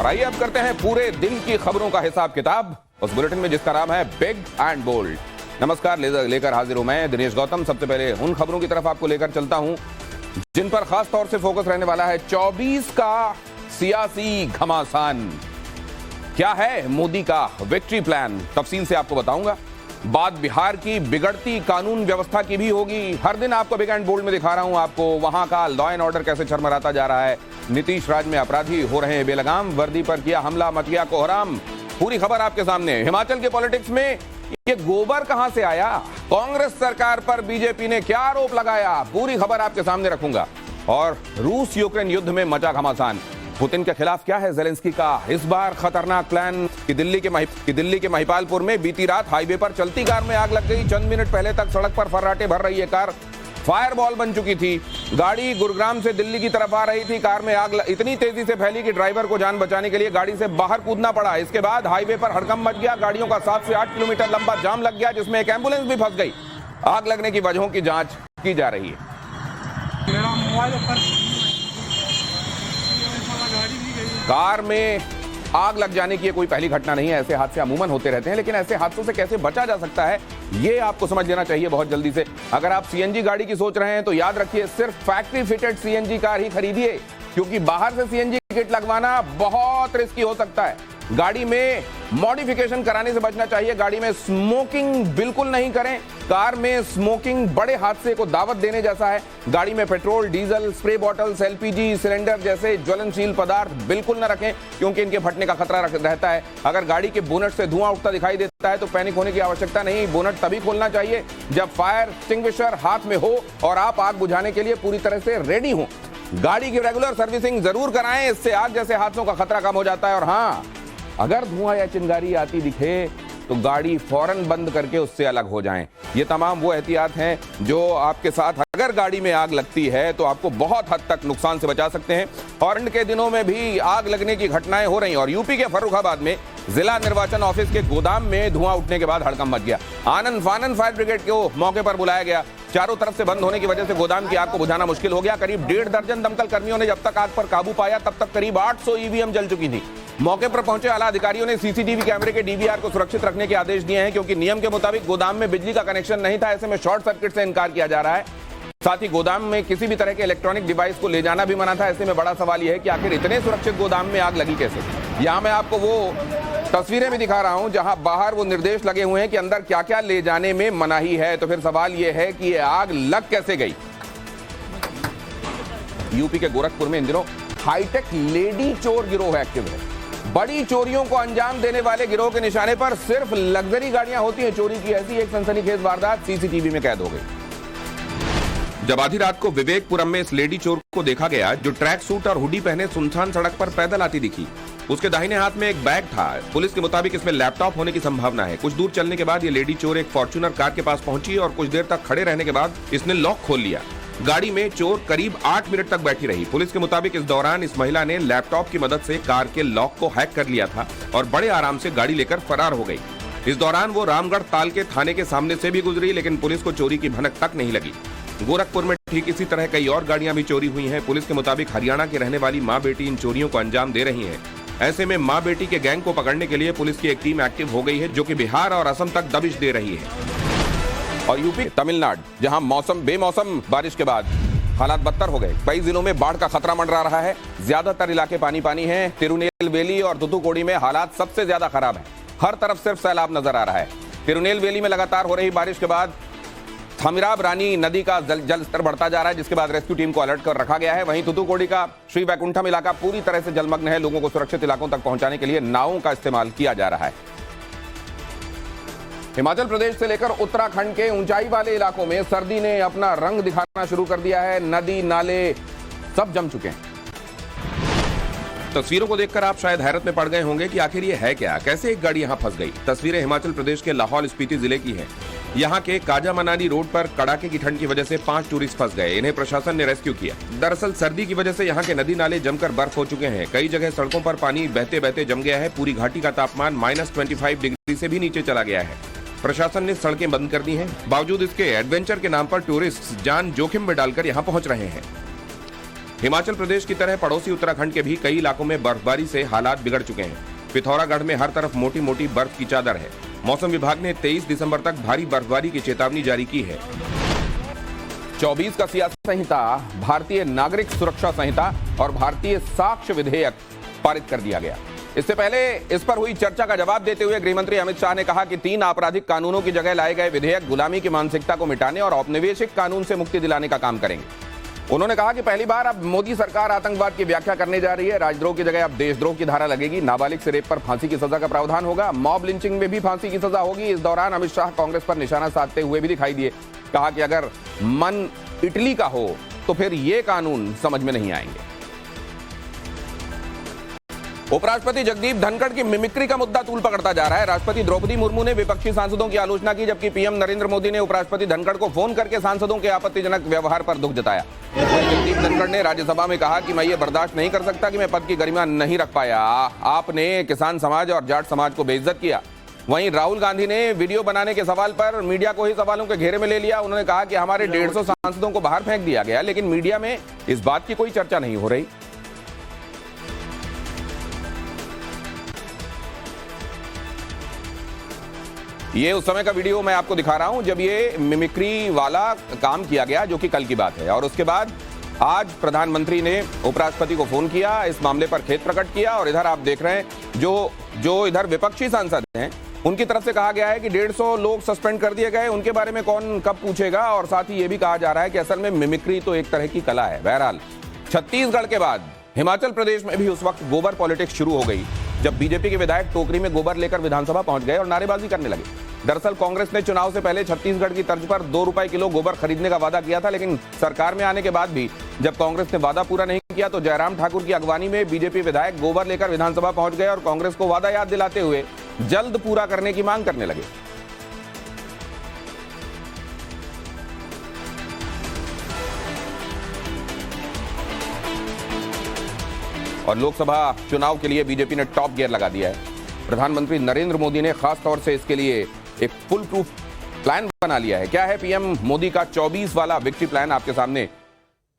और आइए अब करते हैं पूरे दिन की खबरों का हिसाब किताब उस बुलेटिन में जिसका नाम है बिग एंड बोल्ड। नमस्कार, लेकर हाजिर हूं मैं दिनेश गौतम। सबसे पहले उन खबरों की तरफ आपको लेकर चलता हूं जिन पर खास तौर से फोकस रहने वाला है। 24 का सियासी घमासान क्या है, मोदी का विक्ट्री प्लान, तफसील से आपको बताऊंगा। बात बिहार की बिगड़ती कानून व्यवस्था की भी होगी। हर दिन आपको बिग एंड बोल्ड में दिखा रहा हूं आपको वहां का लॉ एंड ऑर्डर कैसे चरमराता जा रहा है। नीतीश राज में अपराधी हो रहे हैं बेलगाम, वर्दी पर किया हमला, मच गया कोहराम। पूरी खबर आपके सामने। हिमाचल के पॉलिटिक्स में ये गोबर कहां से आया, कांग्रेस सरकार पर बीजेपी ने क्या आरोप लगाया, पूरी खबर आपके सामने रखूंगा। और रूस यूक्रेन युद्ध में मचा घमासान, पुतिन के खिलाफ क्या है जेलेंस्की का इस बार खतरनाक प्लान। कि दिल्ली के महिपालपुर में बीती रात हाईवे पर चलती कार में आग लग गई। चंद मिनट पहले तक सड़क पर फर्राटे भर रही है कार फायरबॉल बन चुकी थी। गाड़ी गुरुग्राम से दिल्ली की तरफ आ रही थी। कार में आग इतनी तेजी से फैली कि ड्राइवर को जान बचाने के लिए गाड़ी से बाहर कूदना पड़ा। इसके बाद हाईवे पर हड़कंप मच गया। गाड़ियों का 7 से 8 किलोमीटर लंबा जाम लग गया, जिसमें एक एम्बुलेंस भी फंस गई। आग लगने की वजहों की जांच की जा रही है। कार में आग लग जाने की कोई पहली घटना नहीं है। ऐसे हादसे अमूमन होते रहते हैं, लेकिन ऐसे हादसों से कैसे बचा जा सकता है ये आपको समझ लेना चाहिए बहुत जल्दी से। अगर आप सीएनजी गाड़ी की सोच रहे हैं तो याद रखिए सिर्फ फैक्ट्री फिटेड सीएनजी कार ही खरीदिए, क्योंकि बाहर से सीएनजी किट लगवाना बहुत रिस्की हो सकता है। गाड़ी में मॉडिफिकेशन कराने से बचना चाहिए। गाड़ी में स्मोकिंग बिल्कुल नहीं करें। कार में स्मोकिंग बड़े हादसे को दावत देने जैसा है। गाड़ी में petrol, diesel, spray bottles, LPG cylinder जैसे ज्वलनशील पदार्थ बिल्कुल न रखें, क्योंकि इनके फटने का खतरा रहता है। अगर गाड़ी के बोनट से धुआं उठता दिखाई देता है तो पैनिक होने की आवश्यकता नहीं। बोनट तभी खोलना चाहिए जब फायर एक्सटिंग्विशर हाथ में हो और आप आग बुझाने के लिए पूरी तरह से रेडी हो। गाड़ी की रेगुलर सर्विसिंग जरूर कराएं, इससे आग जैसे हादसों का खतरा कम हो जाता है। और हाँ, अगर धुआं या चिंगारी आती दिखे तो गाड़ी फौरन बंद करके उससे अलग हो जाएं। ये तमाम वो एहतियात हैं जो आपके साथ अगर गाड़ी में आग लगती है तो आपको बहुत हद तक नुकसान से बचा सकते हैं। हॉर्न के दिनों में भी आग लगने की घटनाएं हो रही। और यूपी के फर्रुखाबाद में जिला निर्वाचन ऑफिस के गोदाम में धुआं उठने के बाद हड़कंप मच गया। आनंद फानन फायर ब्रिगेड को मौके पर बुलाया गया। चारों तरफ से बंद होने की वजह से गोदाम की आग को बुझाना मुश्किल हो गया। करीब 1.5 दर्जन दमकल कर्मियों ने जब तक आग पर काबू पाया तब तक करीब 800 ईवीएम जल चुकी थी। मौके पर पहुंचे आला अधिकारियों ने सीसीटीवी कैमरे के डीवीआर को सुरक्षित रखने के आदेश दिए हैं, क्योंकि नियम के मुताबिक गोदाम में बिजली का कनेक्शन नहीं था। ऐसे में शॉर्ट सर्किट से इनकार किया जा रहा है। साथ ही गोदाम में किसी भी तरह के इलेक्ट्रॉनिक डिवाइस को ले जाना भी मना था। ऐसे में बड़ा सवाल यह है कि आखिर इतने सुरक्षित गोदाम में आग लगी कैसे। यहां मैं आपको वो तस्वीरें भी दिखा रहा हूं जहां बाहर वो निर्देश लगे हुए हैं कि अंदर क्या क्या ले जाने में मनाही है। तो फिर सवाल यह है कि ये आग लग कैसे गई। यूपी के गोरखपुर में इन दिनों हाईटेक लेडी चोर गिरोह एक्टिव है। बड़ी चोरियों को अंजाम देने वाले गिरोह के निशाने पर सिर्फ लग्जरी गाड़ियां होती हैं चोरी की। ऐसी एक सनसनीखेज वारदात सीसीटीवी में कैद हो गई। जब आधी रात को विवेकपुरम में इस लेडी चोर को देखा गया जो ट्रैक सूट और हुडी पहने सुनसान सड़क पर पैदल आती दिखी। उसके दाहिने हाथ में एक बैग था। पुलिस के मुताबिक इसमें लैपटॉप होने की संभावना है। कुछ दूर चलने के बाद ये लेडी चोर एक फॉर्च्यूनर कार के पास पहुंची और कुछ देर तक खड़े रहने के बाद इसने लॉक खोल लिया। गाड़ी में चोर करीब 8 मिनट तक बैठी रही। पुलिस के मुताबिक इस दौरान इस महिला ने लैपटॉप की मदद से कार के लॉक को हैक कर लिया था और बड़े आराम से गाड़ी लेकर फरार हो गई। इस दौरान वो रामगढ़ ताल के थाने के सामने से भी गुजरी, लेकिन पुलिस को चोरी की भनक तक नहीं लगी। गोरखपुर में ठीक इसी तरह कई और गाड़ियां भी चोरी हुई हैं। पुलिस के मुताबिक हरियाणा की रहने वाली मां बेटी इन चोरियों को अंजाम दे रही हैं। ऐसे में मां बेटी के गैंग को पकड़ने के लिए पुलिस की एक टीम एक्टिव हो गई है, जो कि बिहार और असम तक दबिश दे रही है। और यूपी तमिलनाडु, जहां बेमौसम बारिश के बाद हालात बदतर हो गए। कई जिलों में बाढ़ का खतरा मंडरा रहा है। ज्यादातर इलाके पानी पानी हैं। तिरुनेलवेली और तुतुकुड़ी में हालात सबसे ज्यादा खराब है। हर तरफ सिर्फ सैलाब नजर आ रहा है। तिरुनेलवेली में लगातार हो रही बारिश के बाद थमिराब रानी नदी का जल स्तर बढ़ता जा रहा है, जिसके बाद रेस्क्यू टीम को अलर्ट कर रखा गया है। वहीं तुतुकुड़ी का श्री वैकुंठम इलाका पूरी तरह से जलमग्न है। लोगों को सुरक्षित इलाकों तक पहुंचाने के लिए नावों का इस्तेमाल किया जा रहा है। हिमाचल प्रदेश से लेकर उत्तराखंड के ऊंचाई वाले इलाकों में सर्दी ने अपना रंग दिखाना शुरू कर दिया है। नदी नाले सब जम चुके हैं। तस्वीरों को देखकर आप शायद हैरत में पड़ गए होंगे कि आखिर ये है क्या, कैसे एक गाड़ी यहां फंस गई। तस्वीरें हिमाचल प्रदेश के लाहौल स्पीति जिले की हैं। यहां के काजा मनाली रोड पर कड़ाके की ठंड की वजह से 5 टूरिस्ट फंस गए। इन्हें प्रशासन ने रेस्क्यू किया। दरअसल सर्दी की वजह से यहां के नदी नाले जमकर बर्फ हो चुके हैं। कई जगह सड़कों पर पानी बहते बहते जम गया है। पूरी घाटी का तापमान -25 डिग्री से भी नीचे चला गया है। प्रशासन ने सड़कें बंद कर दी हैं। बावजूद इसके एडवेंचर के नाम पर टूरिस्ट जान जोखिम में डालकर यहां पहुंच रहे हैं। हिमाचल प्रदेश की तरह पड़ोसी उत्तराखंड के भी कई इलाकों में बर्फबारी से हालात बिगड़ चुके हैं। पिथौरागढ़ में हर तरफ मोटी मोटी बर्फ की चादर है। मौसम विभाग ने 23 दिसंबर तक भारी बर्फबारी की चेतावनी जारी की है। 24 का सियासत संहिता, भारतीय नागरिक सुरक्षा संहिता और भारतीय साक्ष्य विधेयक पारित कर दिया गया। इससे पहले इस पर हुई चर्चा का जवाब देते हुए गृहमंत्री अमित शाह ने कहा कि 3 आपराधिक कानूनों की जगह लाए गए विधेयक गुलामी की मानसिकता को मिटाने और औपनिवेशिक कानून से मुक्ति दिलाने का काम करेंगे। उन्होंने कहा कि पहली बार अब मोदी सरकार आतंकवाद की व्याख्या करने जा रही है। राजद्रोह की जगह अब देशद्रोह की धारा लगेगी। नाबालिग से रेप पर फांसी की सजा का प्रावधान होगा। मॉब लिंचिंग में भी फांसी की सजा होगी। इस दौरान अमित शाह कांग्रेस पर निशाना साधते हुए भी दिखाई दिए। कहा कि अगर मन इटली का हो तो फिर ये कानून समझ में नहीं आएंगे। उपराष्ट्रपति जगदीप धनखड़ की मिमिक्री का मुद्दा तूल पकड़ता जा रहा है। राष्ट्रपति द्रौपदी मुर्मू ने विपक्षी सांसदों की आलोचना की, जबकि पीएम नरेंद्र मोदी ने उपराष्ट्रपति धनखड़ को फोन करके सांसदों के आपत्तिजनक व्यवहार पर दुख जताया। जगदीप धनखड़ ने राज्यसभा में कहा कि मैं ये बर्दाश्त नहीं कर सकता कि मैं पद की गरिमा नहीं रख पाया। आपने किसान समाज और जाट समाज को बेइज्जत किया। वहीं राहुल गांधी ने वीडियो बनाने के सवाल पर मीडिया को ही सवालों के घेरे में ले लिया। उन्होंने कहा कि हमारे 150 सांसदों को बाहर फेंक दिया गया, लेकिन मीडिया में इस बात की कोई चर्चा नहीं हो रही। ये उस समय का वीडियो मैं आपको दिखा रहा हूं जब ये मिमिक्री वाला काम किया गया, जो कि कल की बात है। और उसके बाद आज प्रधानमंत्री ने उपराष्ट्रपति को फोन किया, इस मामले पर खेद प्रकट किया। और इधर आप देख रहे हैं जो इधर विपक्षी सांसद हैं, उनकी तरफ से कहा गया है कि 150 लोग सस्पेंड कर दिए गए, उनके बारे में कौन कब पूछेगा। और साथ ही ये भी कहा जा रहा है कि असल में मिमिक्री तो एक तरह की कला है। बहरहाल छत्तीसगढ़ के बाद हिमाचल प्रदेश में भी उस वक्त गोबर पॉलिटिक्स शुरू हो गई, जब बीजेपी के विधायक टोकरी में गोबर लेकर विधानसभा पहुंच गए और नारेबाजी करने लगे। दरअसल कांग्रेस ने चुनाव से पहले छत्तीसगढ़ की तर्ज पर 2 रुपए किलो गोबर खरीदने का वादा किया था, लेकिन सरकार में आने के बाद भी जब कांग्रेस ने वादा पूरा नहीं किया तो जयराम ठाकुर की अगवानी में बीजेपी विधायक गोबर लेकर विधानसभा पहुंच गए और कांग्रेस को वादा याद दिलाते हुए जल्द पूरा करने की मांग करने लगे। और लोकसभा चुनाव के लिए बीजेपी ने टॉप गियर लगा दिया है। प्रधानमंत्री नरेंद्र मोदी ने खास तौर से इसके लिए एक फुल प्रूफ प्लान बना लिया है। क्या है पीएम मोदी का 24 वाला विक्ट्री प्लान, आपके सामने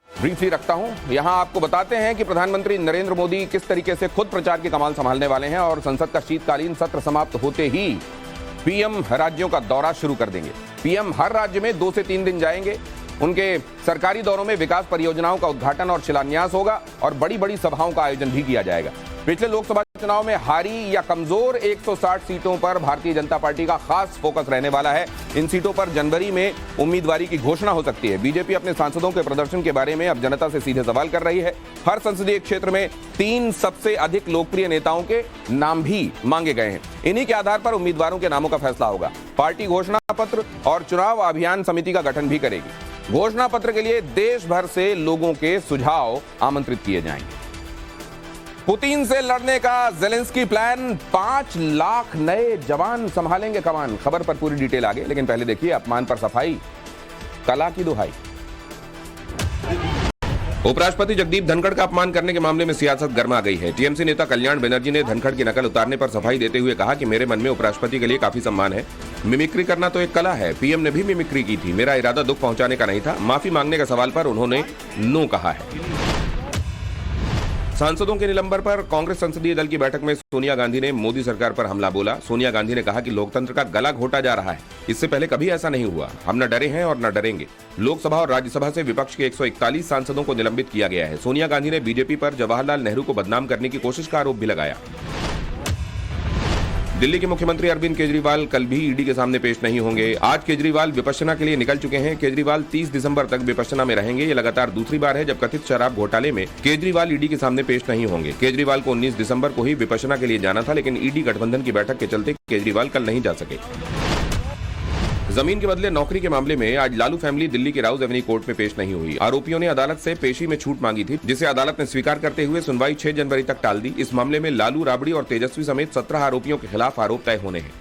ब्रीफली रखता हूं। यहां आपको बताते हैं कि प्रधानमंत्री नरेंद्र मोदी किस तरीके से खुद प्रचार की कमान संभालने वाले हैं और संसद का शीतकालीन सत्र समाप्त होते ही पीएम राज्यों का दौरा शुरू कर देंगे। पीएम हर राज्य में 2 से 3 दिन जाएंगे। उनके सरकारी दौरों में विकास परियोजनाओं का उद्घाटन और शिलान्यास होगा और बड़ी बड़ी सभाओं का आयोजन भी किया जाएगा। पिछले लोकसभा चुनाव में हारी या कमजोर 160 सीटों पर भारतीय जनता पार्टी का खास फोकस रहने वाला है। इन सीटों पर जनवरी में उम्मीदवारी की घोषणा हो सकती है। बीजेपी अपने सांसदों के प्रदर्शन के बारे में अब जनता से सीधे सवाल कर रही है। हर संसदीय क्षेत्र में 3 सबसे अधिक लोकप्रिय नेताओं के नाम भी मांगे गए हैं। इन्हीं के आधार पर उम्मीदवारों के नामों का फैसला होगा। पार्टी घोषणा पत्र और चुनाव अभियान समिति का गठन भी करेगी। घोषणा पत्र के लिए देश भर से लोगों के सुझाव आमंत्रित किए जाएंगे। पुतिन से लड़ने का ज़ेलेंस्की प्लान, 5 लाख नए जवान संभालेंगे कमान। खबर पर पूरी डिटेल आगे, लेकिन पहले देखिए अपमान पर सफाई, कला की दुहाई। उपराष्ट्रपति जगदीप धनखड़ का अपमान करने के मामले में सियासत गर्मा गई है। टीएमसी नेता कल्याण बनर्जी ने धनखड़ की नकल उतारने पर सफाई देते हुए कहा कि मेरे मन में उपराष्ट्रपति के लिए काफी सम्मान है। मिमिक्री करना तो एक कला है। पीएम ने भी मिमिक्री की थी। मेरा इरादा दुख पहुंचाने का नहीं था। माफी मांगने का सवाल पर उन्होंने नो कहा है। सांसदों के निलंबन पर कांग्रेस संसदीय दल की बैठक में सोनिया गांधी ने मोदी सरकार पर हमला बोला। सोनिया गांधी ने कहा कि लोकतंत्र का गला घोटा जा रहा है। इससे पहले कभी ऐसा नहीं हुआ। हम न डरे हैं और न डरेंगे। लोकसभा और राज्यसभा से विपक्ष के 141 सांसदों को निलंबित किया गया है। सोनिया गांधी ने बीजेपी पर जवाहरलाल नेहरू को बदनाम करने की कोशिश का आरोप भी लगाया। दिल्ली के मुख्यमंत्री अरविंद केजरीवाल कल भी ईडी के सामने पेश नहीं होंगे। आज केजरीवाल विपश्यना के लिए निकल चुके हैं। केजरीवाल 30 दिसंबर तक विपश्यना में रहेंगे। ये लगातार दूसरी बार है जब कथित शराब घोटाले में केजरीवाल ईडी के सामने पेश नहीं होंगे। केजरीवाल को 19 दिसंबर को ही विपश्यना के लिए जाना था, लेकिन ईडी गठबंधन की बैठक के चलते केजरीवाल कल नहीं जा सके। जमीन के बदले नौकरी के मामले में आज लालू फैमिली दिल्ली के राउज एवेन्यू कोर्ट में पेश नहीं हुई। आरोपियों ने अदालत से पेशी में छूट मांगी थी, जिसे अदालत ने स्वीकार करते हुए सुनवाई 6 जनवरी तक टाल दी। इस मामले में लालू, राबड़ी और तेजस्वी समेत 17 आरोपियों के खिलाफ आरोप तय होने हैं।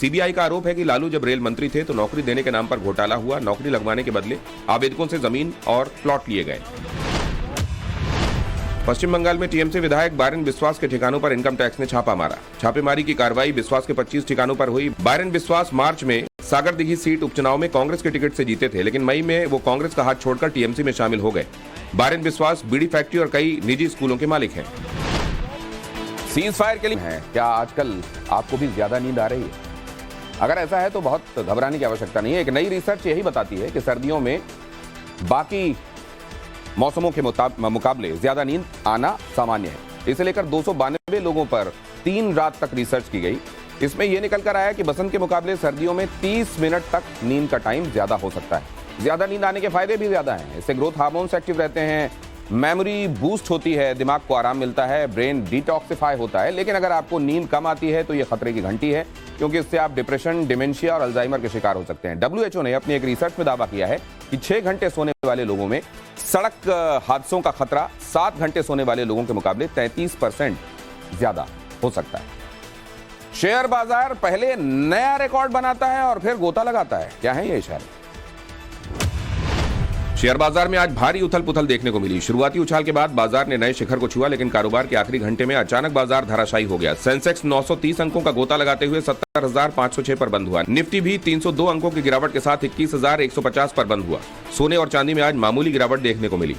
सीबीआई का आरोप है कि लालू जब रेल मंत्री थे तो नौकरी देने के नाम पर घोटाला हुआ। नौकरी लगवाने के बदले आवेदकों से जमीन और प्लॉट लिए गए। पश्चिम बंगाल में टीएमसी विधायक बारेन बिस्वास के ठिकानों पर इनकम टैक्स ने छापा मारा। छापेमारी की कार्रवाई बिस्वास के 25 ठिकानों पर हुई। बारेन बिस्वास मार्च में सागरदिघी सीट उपचुनाव में कांग्रेस के टिकट से जीते थे, लेकिन मई में वो कांग्रेस का हाथ छोड़कर टीएमसी में शामिल हो गए। बारिन बिस्वास बीड़ी फैक्ट्री और कई निजी स्कूलों के मालिक हैं। सीज फायर के लिए है क्या आजकल आपको भी ज्यादा नींद आ रही है? अगर ऐसा है तो बहुत घबराने की आवश्यकता नहीं है। एक नई रिसर्च यही बताती है कि सर्दियों में बाकी मौसमों के मुकाबले ज्यादा नींद आना सामान्य है। इसे लेकर 292 लोगों पर 3 रात तक रिसर्च की गई। इसमें यह निकल कर आया कि बसंत के मुकाबले सर्दियों में 30 मिनट तक नींद का टाइम ज्यादा हो सकता है। ज्यादा नींद आने के फायदे भी ज्यादा हैं। इससे ग्रोथ हार्मोन्स एक्टिव रहते हैं, मेमोरी बूस्ट होती है, दिमाग को आराम मिलता है, ब्रेन डिटॉक्सिफाई होता है। लेकिन अगर आपको नींद कम आती है तो यह खतरे की घंटी है, क्योंकि इससे आप डिप्रेशन, डिमेंशिया और अल्जाइमर के शिकार हो सकते हैं। WHO ने अपनी एक रिसर्च में दावा किया है कि 6 घंटे सोने वाले लोगों में सड़क हादसों का खतरा 7 घंटे सोने वाले लोगों के मुकाबले 33% ज्यादा हो सकता है। शेयर बाजार पहले नया रिकॉर्ड बनाता है और फिर गोता लगाता है। क्या है ये इशारे? शेयर बाजार में आज भारी उथल पुथल देखने को मिली। शुरुआती उछाल के बाद बाजार ने नए शिखर को छुआ, लेकिन कारोबार के आखिरी घंटे में अचानक बाजार धराशायी हो गया। सेंसेक्स 930 अंकों का गोता लगाते हुए 70,506 पर बंद हुआ। निफ्टी भी 302 अंकों की गिरावट के साथ 21,150 पर बंद हुआ। सोने और चांदी में आज मामूली गिरावट देखने को मिली।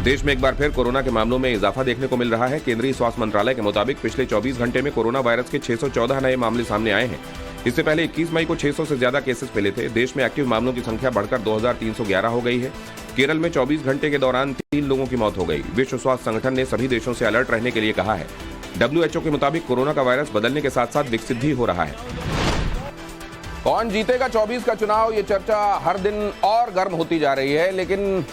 देश में एक बार फिर कोरोना के मामलों में इजाफा देखने को मिल रहा है। केंद्रीय स्वास्थ्य मंत्रालय के मुताबिक पिछले 24 घंटे में कोरोना वायरस के 614 नए मामले सामने आए हैं। इससे पहले 21 मई को 600 से ज्यादा केसेस मिले थे। देश में एक्टिव मामलों की संख्या बढ़कर 2311 हो गई है। केरल में 24 घंटे के दौरान 3 लोगों की मौत हो गई। विश्व स्वास्थ्य संगठन ने सभी देशों से अलर्ट रहने के लिए कहा है। WHO के मुताबिक कोरोना का वायरस बदलने के साथ साथ विकसित भी हो रहा है। कौन जीतेगा 24 का चुनाव, ये चर्चा हर दिन और गर्म होती जा रही है। लेकिन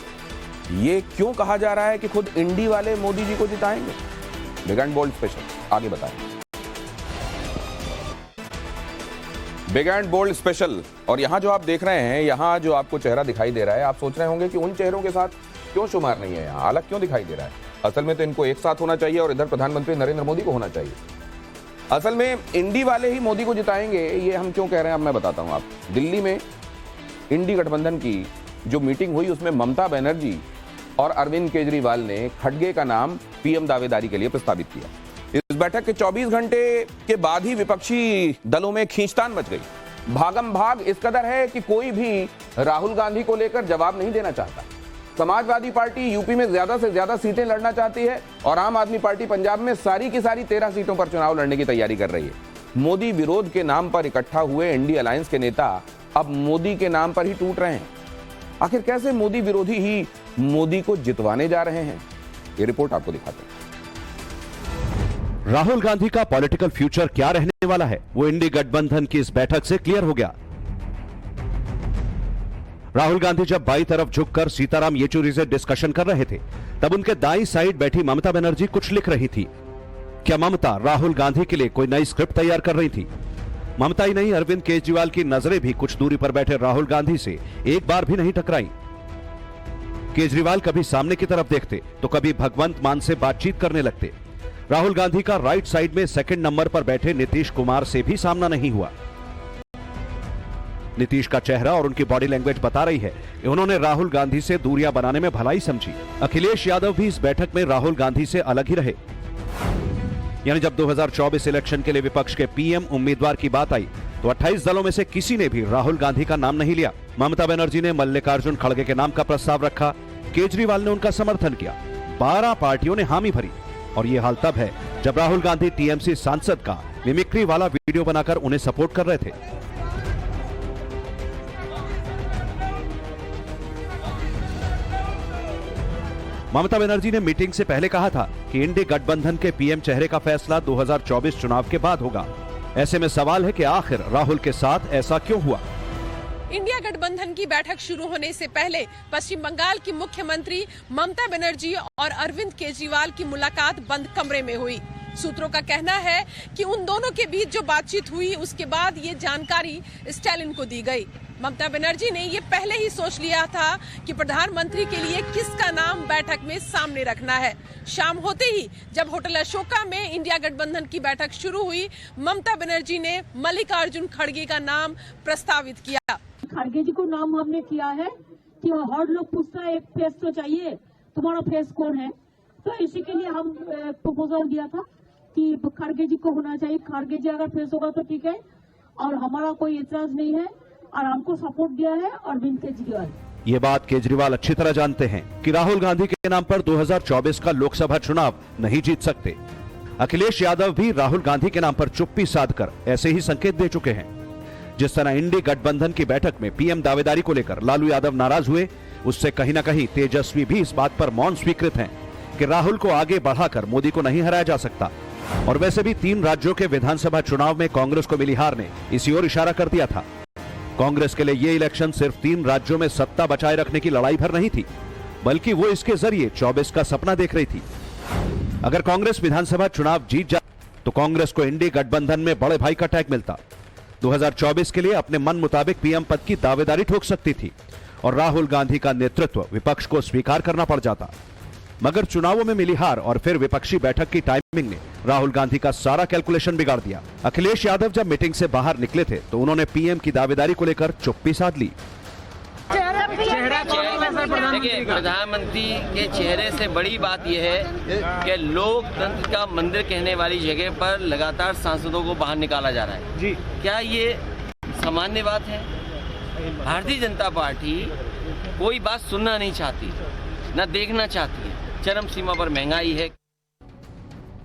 ये क्यों कहा जा रहा है कि खुद इंडी वाले मोदी जी को जिताएंगे? बिग एंड बोल्ड स्पेशल आगे बताएं। Big and bold special. और यहां जो आप देख रहे हैं, यहां जो आपको चेहरा दिखाई दे रहा है, आप सोच रहे होंगे कि उन चेहरों के साथ क्यों शुमार नहीं है, यहां अलग क्यों दिखाई दे रहा है। असल में तो इनको एक साथ होना चाहिए और इधर प्रधानमंत्री नरेंद्र मोदी को होना चाहिए। असल में इंडी वाले ही मोदी को जिताएंगे। ये हम क्यों कह रहे हैं अब मैं बताता हूं आपको। दिल्ली में इंडी गठबंधन की जो मीटिंग हुई उसमें ममता बनर्जी और अरविंद केजरीवाल ने खड़गे का नाम पीएम दावेदारी के लिए प्रस्तावित किया। इस बैठक के 24 घंटे के बाद ही विपक्षी दलों में खींचतान मच गई। भागम भाग इस कदर है कि कोई भी राहुल गांधी को लेकर जवाब नहीं देना चाहता। समाजवादी पार्टी यूपी में ज्यादा से ज्यादा सीटें लड़ना चाहती है और आम आदमी पार्टी पंजाब में सारी की सारी 13 सीटों पर चुनाव लड़ने की तैयारी कर रही है। मोदी विरोध के नाम पर इकट्ठा हुए इंडी अलायंस के नेता अब मोदी के नाम पर ही टूट रहे हैं। आखिर कैसे मोदी विरोधी ही मोदी को जितवाने जा रहे हैं, ये रिपोर्ट आपको दिखाते हैं। राहुल गांधी का पॉलिटिकल फ्यूचर क्या रहने वाला है, वो इंडी गठबंधन की इस बैठक से क्लियर हो गया। राहुल गांधी जब बाईं तरफ झुककर सीताराम येचुरी से डिस्कशन कर रहे थे, तब उनके दाईं साइड बैठी ममता बनर्जी कुछ लिख रही थी। क्या ममता राहुल गांधी के लिए कोई नई स्क्रिप्ट तैयार कर रही थी? ममता ही नहीं, अरविंद केजरीवाल की नजरें भी कुछ दूरी पर बैठे राहुल गांधी से एक बार भी नहीं टकराई। केजरीवाल कभी सामने की तरफ देखते तो कभी भगवंत मान से बातचीत करने लगते। राहुल गांधी का राइट साइड में सेकंड नंबर पर बैठे नीतीश कुमार से भी सामना नहीं हुआ। नीतीश का चेहरा और उनकी बॉडी लैंग्वेज बता रही है कि उन्होंने राहुल गांधी से दूरियां बनाने में भलाई समझी। अखिलेश यादव भी इस बैठक में राहुल गांधी से अलग ही रहे। यानी जब 2024 इलेक्शन के लिए विपक्ष के पीएम उम्मीदवार की बात आई तो 28 दलों में से किसी ने भी राहुल गांधी का नाम नहीं लिया। ममता बनर्जी ने मल्लिकार्जुन खड़गे के नाम का प्रस्ताव रखा, केजरीवाल ने उनका समर्थन किया, 12 पार्टियों ने हामी भरी। और यह हाल तब है जब राहुल गांधी टीएमसी सांसद का मिमिक्री वाला वीडियो बनाकर उन्हें सपोर्ट कर रहे थे। ममता बनर्जी ने मीटिंग से पहले कहा था कि इंडी गठबंधन के पीएम चेहरे का फैसला 2024 चुनाव के बाद होगा। ऐसे में सवाल है कि आखिर राहुल के साथ ऐसा क्यों हुआ? इंडिया गठबंधन की बैठक शुरू होने से पहले पश्चिम बंगाल की मुख्यमंत्री ममता बनर्जी और अरविंद केजरीवाल की मुलाकात बंद कमरे में हुई। सूत्रों का कहना है कि उन दोनों के बीच जो बातचीत हुई उसके बाद ये जानकारी स्टालिन को दी गई। ममता बनर्जी ने ये पहले ही सोच लिया था कि प्रधानमंत्री के लिए किसका नाम बैठक में सामने रखना है। शाम होते ही जब होटल अशोका में इंडिया गठबंधन की बैठक शुरू हुई, ममता बनर्जी ने मल्लिकार्जुन खड़गे का नाम प्रस्तावित किया। खड़गे जी को नाम हमने किया है कि हर लोग पूछता है एक फेस तो चाहिए, तुम्हारा फेस कौन है, तो इसी के लिए हम प्रपोजल दिया था कि खड़गे जी को होना चाहिए। खड़गे जी अगर फेस होगा तो ठीक है और हमारा कोई एतराज नहीं है और हमको सपोर्ट दिया है अरविंद केजरीवाल। ये बात केजरीवाल अच्छी तरह जानते हैं कि राहुल गांधी के नाम पर 2024 का लोकसभा चुनाव नहीं जीत सकते। अखिलेश यादव भी राहुल गांधी के नाम पर चुप्पी साधकर ऐसे ही संकेत दे चुके हैं। जिस तरह इंडी गठबंधन की बैठक में पीएम दावेदारी को लेकर लालू यादव नाराज हुए, उससे कहीं ना कहीं तेजस्वी भी इस बात पर मौन स्वीकृत हैं कि राहुल को आगे बढ़ाकर मोदी को नहीं हराया जा सकता। और वैसे भी 3 राज्यों के विधानसभा चुनाव में कांग्रेस को मिली हार ने इसी ओर इशारा कर दिया था। कांग्रेस के लिए ये इलेक्शन सिर्फ 3 राज्यों में सत्ता बचाए रखने की लड़ाई भर नहीं थी, बल्कि वो इसके जरिए 24 का सपना देख रही थी। अगर कांग्रेस विधानसभा चुनाव जीत जाए तो कांग्रेस को इंडी गठबंधन में बड़े भाई का टैग मिलता। 2024 के लिए अपने मन मुताबिक पीएम पद की दावेदारी ठोक सकती थी और राहुल गांधी का नेतृत्व विपक्ष को स्वीकार करना पड़ जाता। मगर चुनावों में मिली हार और फिर विपक्षी बैठक की टाइमिंग ने राहुल गांधी का सारा कैलकुलेशन बिगाड़ दिया। अखिलेश यादव जब मीटिंग से बाहर निकले थे तो उन्होंने पीएम की दावेदारी को लेकर चुप्पी साध ली। देखिए, प्रधानमंत्री के चेहरे से बड़ी बात यह है कि लोकतंत्र का मंदिर कहने वाली जगह पर लगातार सांसदों को बाहर निकाला जा रहा है। जी, क्या ये सामान्य बात है? भारतीय जनता पार्टी कोई बात सुनना नहीं चाहती, न देखना चाहती है। चरम सीमा पर महंगाई है।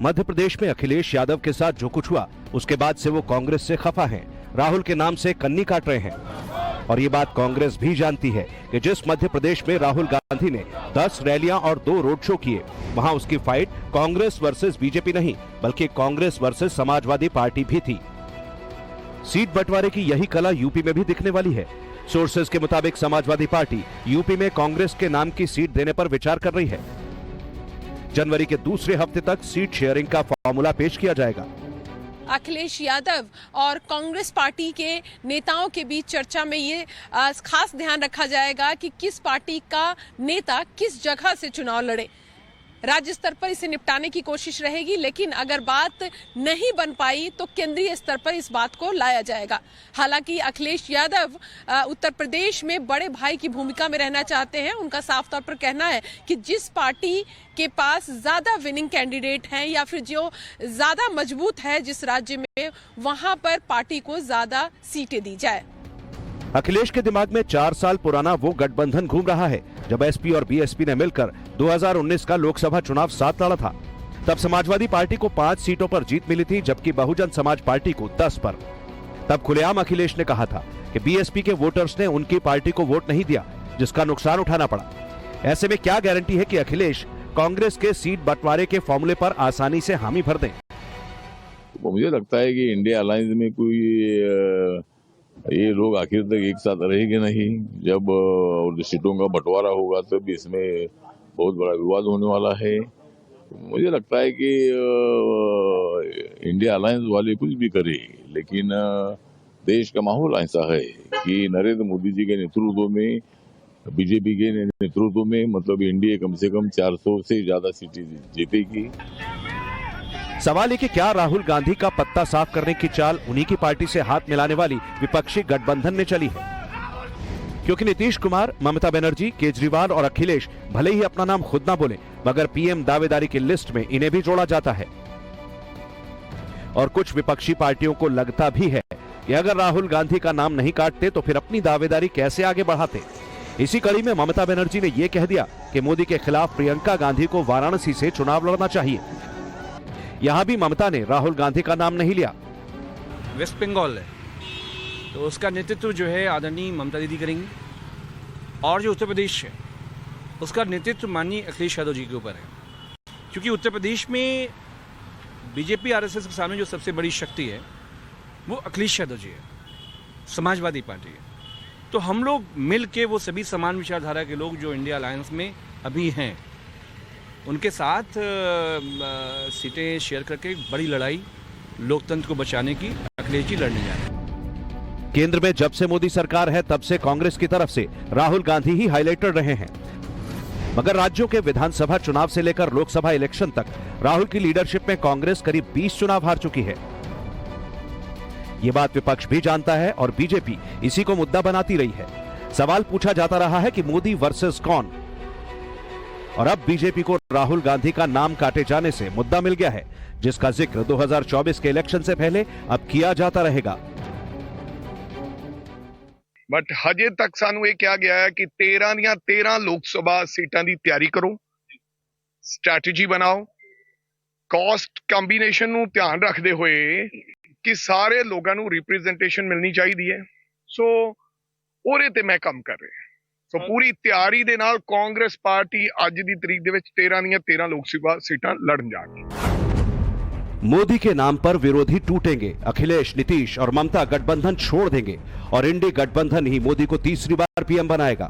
मध्य प्रदेश में अखिलेश यादव के साथ जो कुछ हुआ उसके बाद से वो कांग्रेस से खफा हैं, राहुल के नाम से कन्नी काट रहे हैं। और ये बात कांग्रेस भी जानती है कि जिस मध्य प्रदेश में राहुल गांधी ने 10 रैलियां और 2 रोड शो किए, वहां उसकी फाइट कांग्रेस वर्सेस बीजेपी नहीं बल्कि कांग्रेस वर्सेस समाजवादी पार्टी भी थी। सीट बंटवारे की यही कला यूपी में भी दिखने वाली है। सोर्सेज के मुताबिक समाजवादी पार्टी यूपी में कांग्रेस के नाम की सीट देने पर विचार कर रही है। जनवरी के दूसरे हफ्ते तक सीट शेयरिंग का फॉर्मूला पेश किया जाएगा। अखिलेश यादव और कांग्रेस पार्टी के नेताओं के बीच चर्चा में ये खास ध्यान रखा जाएगा कि किस पार्टी का नेता किस जगह से चुनाव लड़े। राज्य स्तर पर इसे निपटाने की कोशिश रहेगी, लेकिन अगर बात नहीं बन पाई तो केंद्रीय स्तर पर इस बात को लाया जाएगा। हालांकि अखिलेश यादव उत्तर प्रदेश में बड़े भाई की भूमिका में रहना चाहते हैं। उनका साफ तौर पर कहना है कि जिस पार्टी के पास ज्यादा विनिंग कैंडिडेट हैं या फिर जो ज्यादा मजबूत है जिस राज्य में, वहां पर पार्टी को ज्यादा सीटें दी जाए। अखिलेश के दिमाग में 4 साल पुराना वो गठबंधन घूम रहा है जब एसपी और बीएसपी ने मिलकर 2019 का लोकसभा चुनाव साथ लड़ा था। तब समाजवादी पार्टी को 5 सीटों पर जीत मिली थी, जबकि बहुजन समाज पार्टी को 10 पर। तब खुलेआम अखिलेश ने कहा था कि बीएसपी के वोटर्स ने उनकी पार्टी को वोट नहीं दिया, जिसका नुकसान उठाना पड़ा। ऐसे में क्या गारंटी है कि अखिलेश कांग्रेस के सीट बंटवारे के फॉर्मूले पर आसानी से हामी भर दें? मुझे लगता है कि इंडिया अलायंस में कोई ये लोग आखिर तक एक साथ रहेंगे नहीं। जब सीटों का बंटवारा होगा तब इसमें बहुत बड़ा विवाद होने वाला है। मुझे लगता है कि इंडिया अलायंस वाले कुछ भी करे, लेकिन देश का माहौल ऐसा है कि नरेंद्र मोदी जी के नेतृत्व में, बीजेपी के नेतृत्व में मतलब इंडिया कम से कम 400 से ज्यादा सीटें जीतेगी। सवाल है कि क्या राहुल गांधी का पत्ता साफ करने की चाल उन्हीं की पार्टी से हाथ मिलाने वाली विपक्षी गठबंधन में चली है? क्योंकि नीतीश कुमार, ममता बनर्जी, केजरीवाल और अखिलेश भले ही अपना नाम खुद ना बोले, मगर पीएम दावेदारी की लिस्ट में इन्हें भी जोड़ा जाता है। और कुछ विपक्षी पार्टियों को लगता भी है कि अगर राहुल गांधी का नाम नहीं काटते तो फिर अपनी दावेदारी कैसे आगे बढ़ाते। इसी कड़ी में ममता बनर्जी ने यह कह दिया कि मोदी के खिलाफ प्रियंका गांधी को वाराणसी से चुनाव लड़ना चाहिए। यहां भी ममता ने राहुल गांधी का नाम नहीं लिया। वेस्ट बंगाल है तो उसका नेतृत्व जो है आदरणीय ममता दीदी करेंगी, और जो उत्तर प्रदेश है उसका नेतृत्व माननीय अखिलेश यादव जी के ऊपर है। क्योंकि उत्तर प्रदेश में बीजेपी आरएसएस के सामने जो सबसे बड़ी शक्ति है वो अखिलेश यादव जी है, समाजवादी पार्टी है। तो हम लोग मिल के वो सभी समान विचारधारा के लोग जो इंडिया अलायंस में अभी हैं उनके साथ सीटें शेयर करके बड़ी लड़ाई लोकतंत्र को बचाने की अखिलेश जी लड़ने जा रहे हैं। केंद्र में जब से मोदी सरकार है तब से कांग्रेस की तरफ से राहुल गांधी ही हाईलाइटेड रहे हैं, मगर राज्यों के विधानसभा चुनाव से लेकर लोकसभा इलेक्शन तक राहुल की लीडरशिप में कांग्रेस करीब 20 चुनाव हार चुकी है। ये बात विपक्ष भी जानता है और बीजेपी इसी को मुद्दा बनाती रही है। सवाल पूछा जाता रहा है कि मोदी वर्सेस कौन, और अब बीजेपी को राहुल गांधी का नाम काटे जाने से मुद्दा मिल गया है, जिसका जिक्र 2024 के इलेक्शन से पहले अब किया जाता रहेगा। बट हजे तक सानू ये कहा गया है कि 13 ਦੀਆਂ 13 लोक सभा सीटां ਦੀ ਤਿਆਰੀ ਕਰੋ, स्ट्रैटेजी बनाओ, कॉस्ट ਕੰਬੀਨੇਸ਼ਨ ਨੂੰ ਧਿਆਨ ਰੱਖਦੇ ਹੋਏ ਕਿ ਸਾਰੇ ਲੋਕਾਂ ਨੂੰ ਰਿਪਰੈਜ਼ੈਂਟੇਸ਼ਨ ਮਿਲਣੀ ਚਾਹੀਦੀ ਹੈ। ਸੋ ਉਹਦੇ ਤੇ ਮੈਂ ਕੰਮ ਕਰ ਰਿਹਾ। ਸੋ ਪੂਰੀ ਤਿਆਰੀ ਦੇ ਨਾਲ ਕਾਂਗਰਸ ਪਾਰਟੀ ਅੱਜ ਦੀ ਤਰੀਕ ਦੇ ਵਿੱਚ 13 ਦੀਆਂ 13 ਲੋਕ ਸਭਾ सीटां लड़न जा रही है। मोदी के नाम पर विरोधी टूटेंगे, अखिलेश, नीतीश और ममता गठबंधन छोड़ देंगे और इंडी गठबंधन ही मोदी को तीसरी बार पीएम बनाएगा।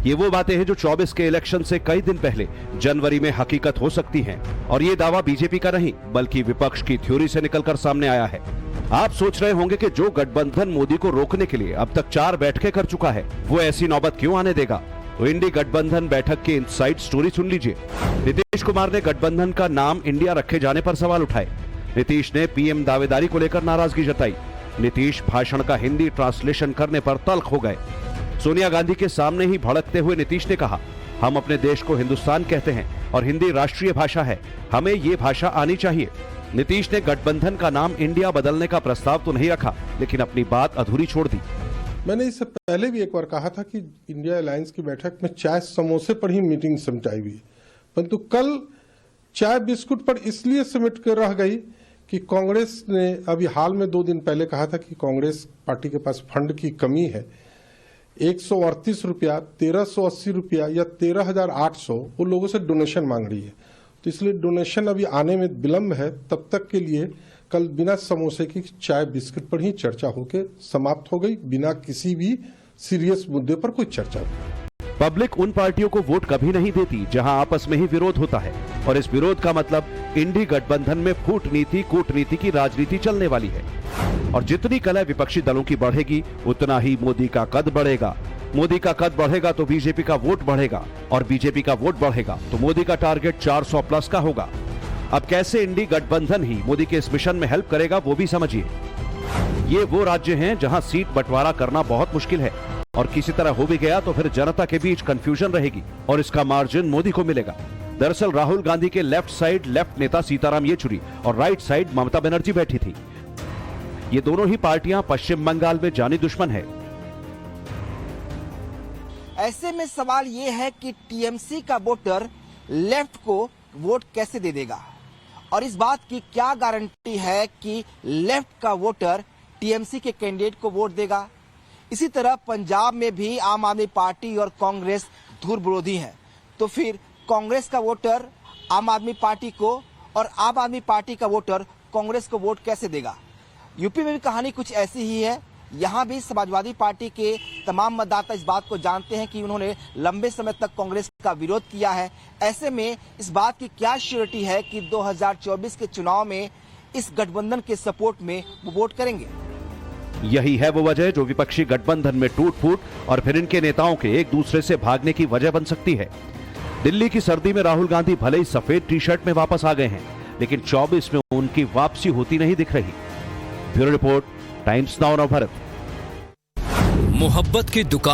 ये वो बातें हैं जो 24 के इलेक्शन से कई दिन पहले जनवरी में हकीकत हो सकती हैं और ये दावा बीजेपी का नहीं बल्कि विपक्ष की थ्योरी से निकलकर सामने आया है। आप सोच रहे होंगे कि जो गठबंधन मोदी को रोकने के लिए अब तक 4 बैठकें कर चुका है वो ऐसी नौबत क्यों आने देगा। तो इंडी गठबंधन बैठक की इनसाइड स्टोरी सुन लीजिए। नीतीश कुमार ने गठबंधन का नाम इंडिया रखे जाने पर सवाल उठाए। नीतीश ने पीएम दावेदारी को लेकर नाराजगी जताई। नीतीश भाषण का हिंदी ट्रांसलेशन करने पर तल्ख हो गए। सोनिया गांधी के सामने ही भड़कते हुए नीतीश ने कहा, हम अपने देश को हिंदुस्तान कहते हैं और हिंदी राष्ट्रीय भाषा है, हमें ये भाषा आनी चाहिए। नीतीश ने गठबंधन का नाम इंडिया बदलने का प्रस्ताव तो नहीं रखा लेकिन अपनी बात अधूरी छोड़ दी। मैंने इससे पहले भी एक बार कहा था कि इंडिया अलायंस की बैठक में चाय समोसे पर ही मीटिंग सिमटाई हुई, परंतु कल चाय बिस्कुट पर इसलिए सिमट कर रह गई कि कांग्रेस ने अभी हाल में 2 दिन पहले कहा था कि कांग्रेस पार्टी के पास फंड की कमी है। 138 रुपया, 1380 रुपया या 13,800 वो लोगों से डोनेशन मांग रही है, तो इसलिए डोनेशन अभी आने में विलंब है। तब तक के लिए कल बिना समोसे की चाय बिस्किट पर ही चर्चा होकर समाप्त हो गई, बिना किसी भी सीरियस मुद्दे पर कोई चर्चा नहीं। पब्लिक उन पार्टियों को वोट कभी नहीं देती जहां आपस में ही विरोध होता है और इस विरोध का मतलब इंडी गठबंधन में फूटनीति, कूटनीति की राजनीति चलने वाली है। और जितनी कलह विपक्षी दलों की बढ़ेगी उतना ही मोदी का कद बढ़ेगा। मोदी का कद बढ़ेगा तो बीजेपी का वोट बढ़ेगा और बीजेपी का वोट बढ़ेगा तो मोदी का टारगेट 400 प्लस का होगा। अब कैसे इंडी गठबंधन ही मोदी के इस मिशन में हेल्प करेगा वो भी समझिए। ये वो राज्य हैं जहां सीट बंटवारा करना बहुत मुश्किल है और किसी तरह हो भी गया तो फिर जनता के बीच कंफ्यूजन रहेगी और इसका मार्जिन मोदी को मिलेगा। दरअसल राहुल गांधी के लेफ्ट साइड लेफ्ट नेता सीताराम येचुरी और राइट साइड ममता बनर्जी बैठी थी। ये दोनों ही पार्टियां पश्चिम बंगाल में जानी दुश्मन है। ऐसे में सवाल ये है कि टीएमसी का वोटर लेफ्ट को वोट कैसे दे देगा और इस बात की क्या गारंटी है कि लेफ्ट का वोटर टीएमसी के कैंडिडेट को वोट देगा। इसी तरह पंजाब में भी आम आदमी पार्टी और कांग्रेस धुर विरोधी है, तो फिर कांग्रेस का वोटर आम आदमी पार्टी को और आम आदमी पार्टी का वोटर कांग्रेस को वोट कैसे देगा। यूपी में भी कहानी कुछ ऐसी ही है। यहाँ भी समाजवादी पार्टी के तमाम मतदाता इस बात को जानते हैं कि उन्होंने लंबे समय तक कांग्रेस का विरोध किया है। ऐसे में इस बात की क्या श्योरिटी है कि 2024 के चुनाव में इस गठबंधन के सपोर्ट में वो वोट करेंगे। यही है वो वजह जो विपक्षी गठबंधन में टूट फूट और फिर इनके नेताओं के एक दूसरे से भागने की वजह बन सकती है। दिल्ली की सर्दी में राहुल गांधी भले ही सफेद टी शर्ट में वापस आ गए हैं लेकिन 24 में उनकी वापसी होती नहीं दिख रही। Bureau report, times now Navbharat. मोहब्बत की दुकान